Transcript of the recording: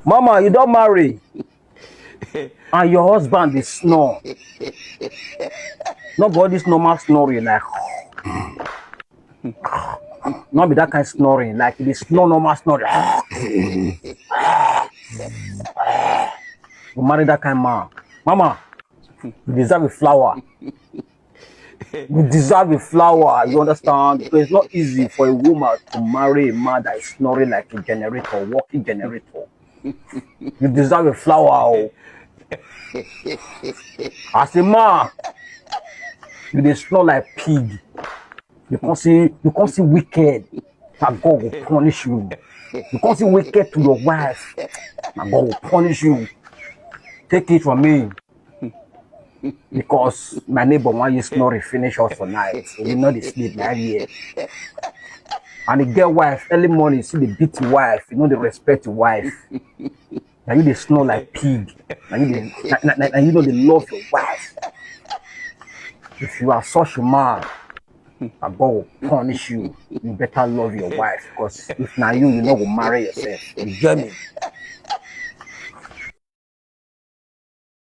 Mama, you don't marry. And your husband is snore. Nobody's normal snoring like not be that kind of snoring, like it is no normal snoring. You marry that kind of man. Mama, you deserve a flower. You deserve a flower, you understand? Because it's not easy for a woman to marry a man that is snoring like a generator, walking generator. You deserve a flower. Oh. As a man, you dey snore like pig. You can't see wicked. That God will punish you. You can't see wicked to your wife. That God will punish you. Take it from me. Because my neighbor want you snoring finish us for night. So you know they sleep now here. And the girl wife, early morning, you see the beat your wife, you know they respect your wife. Now you they snore like pig. Now you know they love your wife. If you are such a man, God will punish you. You better love your wife. Because if not you, you know will marry yourself. You get me?